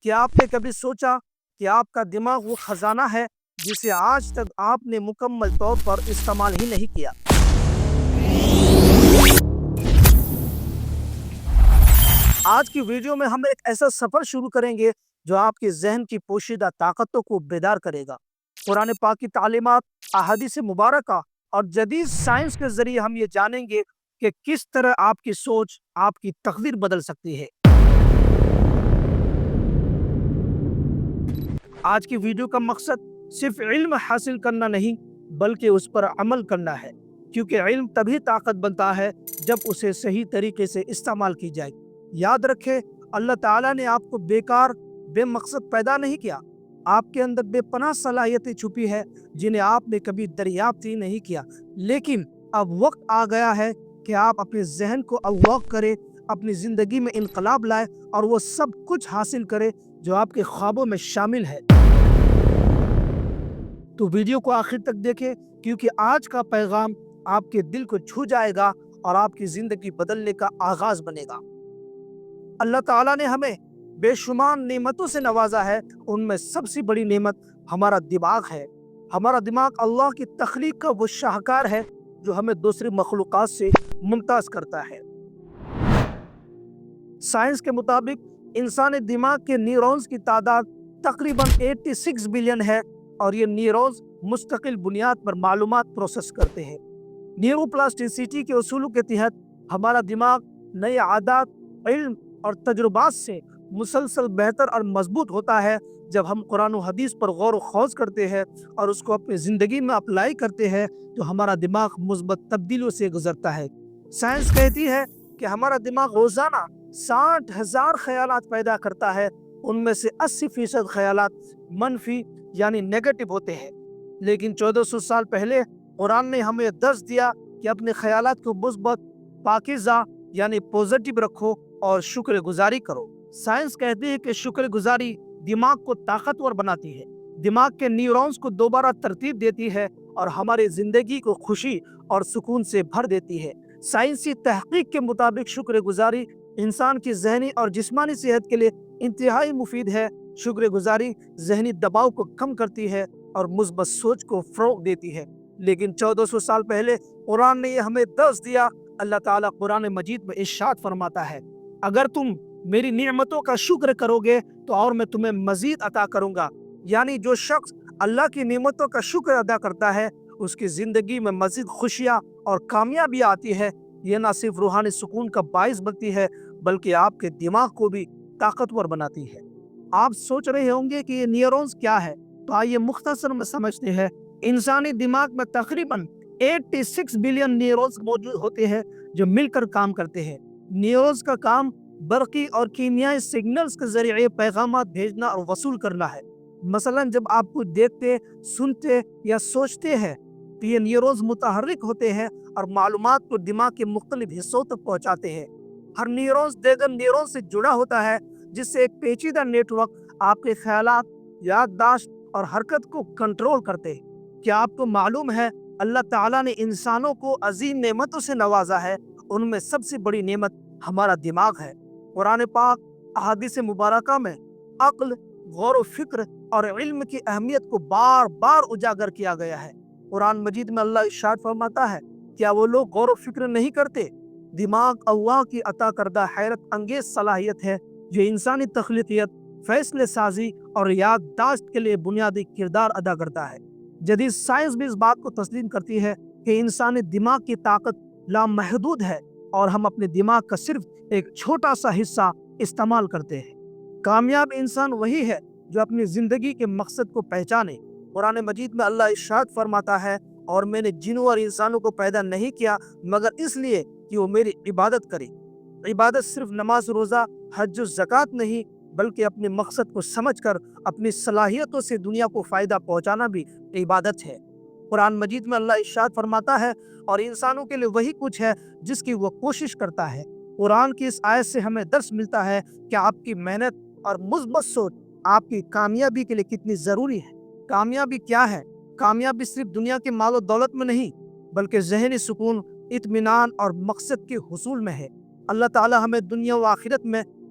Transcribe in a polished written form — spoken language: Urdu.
کیا آپ نے کبھی سوچا کہ آپ کا دماغ وہ خزانہ ہے جسے آج تک آپ نے مکمل طور پر استعمال ہی نہیں کیا؟ آج کی ویڈیو میں ہم ایک ایسا سفر شروع کریں گے جو آپ کے ذہن کی پوشیدہ طاقتوں کو بیدار کرے گا۔ قرآن پاک کی تعلیمات، احادیث مبارکہ اور جدید سائنس کے ذریعے ہم یہ جانیں گے کہ کس طرح آپ کی سوچ آپ کی تقدیر بدل سکتی ہے۔ آج کی ویڈیو کا مقصد صرف علم حاصل کرنا نہیں بلکہ اس پر عمل کرنا ہے، کیونکہ علم تبھی طاقت بنتا ہے جب اسے صحیح طریقے سے استعمال کی جائے۔ یاد رکھیں، اللہ تعالیٰ نے آپ کو بیکار بے مقصد پیدا نہیں کیا۔ آپ کے اندر بے پناہ صلاحیتیں چھپی ہیں جنہیں آپ نے کبھی دریافت ہی نہیں کیا، لیکن اب وقت آ گیا ہے کہ آپ اپنے ذہن کو اغوا کریں، اپنی زندگی میں انقلاب لائیں اور وہ سب کچھ حاصل کریں جو آپ کے خوابوں میں شامل ہے۔ تو ویڈیو کو آخر تک دیکھیں، کیونکہ آج کا پیغام آپ کے دل کو چھو جائے گا اور آپ کی زندگی بدلنے کا آغاز بنے گا۔ اللہ تعالیٰ نے ہمیں بے شمار نعمتوں سے نوازا ہے، ان میں سب سے بڑی نعمت ہمارا دماغ ہے۔ ہمارا دماغ اللہ کی تخلیق کا وہ شاہکار ہے جو ہمیں دوسری مخلوقات سے ممتاز کرتا ہے۔ سائنس کے مطابق انسانی دماغ کے نیورونز کی تعداد تقریباً 86 بلین ہے اور یہ نیورونز مستقل بنیاد پر معلومات پروسیس کرتے ہیں۔ نیورو پلاسٹیسٹی کے اصولوں کے تحت ہمارا دماغ نئے عادات، علم اور تجربات سے مسلسل بہتر اور مضبوط ہوتا ہے۔ جب ہم قرآن و حدیث پر غور و خوض کرتے ہیں اور اس کو اپنی زندگی میں اپلائی کرتے ہیں تو ہمارا دماغ مثبت تبدیلیوں سے گزرتا ہے۔ سائنس کہتی ہے کہ ہمارا دماغ روزانہ 60,000 خیالات پیدا کرتا ہے، ان میں سے 80% خیالات منفی یعنی نیگیٹو ہوتے ہیں۔ لیکن 1400 سال پہلے قرآن نے ہمیں درس دیا کہ اپنے خیالات کو مثبت، پاکیزہ یعنی پوزیٹو رکھو اور شکر گزاری کرو۔ سائنس کہتی ہے کہ شکر گزاری دماغ کو طاقتور بناتی ہے، دماغ کے نیورونز کو دوبارہ ترتیب دیتی ہے اور ہماری زندگی کو خوشی اور سکون سے بھر دیتی ہے۔ سائنسی تحقیق کے مطابق شکر گزاری انسان کی ذہنی اور جسمانی صحت کے لیے انتہائی مفید ہے۔ شکر گزاری ذہنی دباؤ کو کم کرتی ہے اور مثبت سوچ کو فروغ دیتی ہے۔ لیکن 1400 سال پہلے قرآن نے یہ ہمیں درس دیا۔ اللہ تعالیٰ قرآن مجید میں ارشاد فرماتا ہے، اگر تم میری نعمتوں کا شکر کرو گے تو اور میں تمہیں مزید عطا کروں گا۔ یعنی جو شخص اللہ کی نعمتوں کا شکر ادا کرتا ہے اس کی زندگی میں مزید خوشیاں اور کامیابی آتی ہے۔ یہ نہ صرف روحانی سکون کا باعث بنتی ہے بلکہ آپ کے دماغ کو بھی طاقتور بناتی ہے۔ آپ سوچ رہے ہوں گے کہ یہ نیورونز کیا ہے، تو آئیے مختصر میں سمجھتے ہیں۔ انسانی دماغ میں تقریباً 86 بلین نیورونز موجود ہوتے ہیں جو مل کر کام کرتے ہیں۔ نیورونز کا کام برقی اور کیمیائی سگنلز کے ذریعے پیغامات بھیجنا اور وصول کرنا ہے۔ مثلاً جب آپ کو دیکھتے، سنتے یا سوچتے ہیں تو یہ نیورونز متحرک ہوتے ہیں اور معلومات کو دماغ کے مختلف حصوں تک پہنچاتے ہیں۔ ہر نیورونز دیگر نیورون سے جڑا ہوتا ہے، جس سے ایک پیچیدہ نیٹ ورک آپ کے خیالات، یادداشت اور حرکت کو کنٹرول کرتے ہیں۔ کیا آپ کو معلوم ہے اللہ تعالیٰ نے انسانوں کو عظیم نعمتوں سے نوازا ہے، ان میں سب سے بڑی نعمت ہمارا دماغ ہے۔ قرآن پاک، احادیث مبارکہ میں عقل، غور و فکر اور علم کی اہمیت کو بار بار اجاگر کیا گیا ہے۔ قرآن مجید میں اللہ ارشاد فرماتا ہے، کیا وہ لوگ غور و فکر نہیں کرتے؟ دماغ اللہ کی عطا کردہ حیرت انگیز صلاحیت ہے جو انسانی تخلیقیت، فیصلے سازی اور یادداشت کے لیے بنیادی کردار ادا کرتا ہے۔ جدید سائنس بھی اس بات کو تسلیم کرتی ہے کہ انسانی دماغ کی طاقت لامحدود ہے اور ہم اپنے دماغ کا صرف ایک چھوٹا سا حصہ استعمال کرتے ہیں۔ کامیاب انسان وہی ہے جو اپنی زندگی کے مقصد کو پہچانے۔ قرآن مجید میں اللہ ارشاد فرماتا ہے، اور میں نے جنوں اور انسانوں کو پیدا نہیں کیا مگر اس لیے کہ وہ میری عبادت کرے۔ عبادت صرف نماز، روزہ، حج و زکوٰۃ نہیں بلکہ اپنے مقصد کو سمجھ کر اپنی صلاحیتوں سے دنیا کو فائدہ پہنچانا بھی عبادت ہے۔ قرآن مجید میں اللہ ارشاد فرماتا ہے، اور انسانوں کے لیے وہی کچھ ہے جس کی وہ کوشش کرتا ہے۔ قرآن کی اس آیت سے ہمیں درس ملتا ہے کہ آپ کی محنت اور مثبت سوچ آپ کی کامیابی کے لیے کتنی ضروری ہے۔ کامیابی کیا ہے؟ کامیابی صرف دنیا کے مال و دولت میں نہیں بلکہ ذہنی سکون، اطمینان اور مقصد کے حصول میں ہے۔ اللہ تعالی ہمیں دنیا و آخرت میں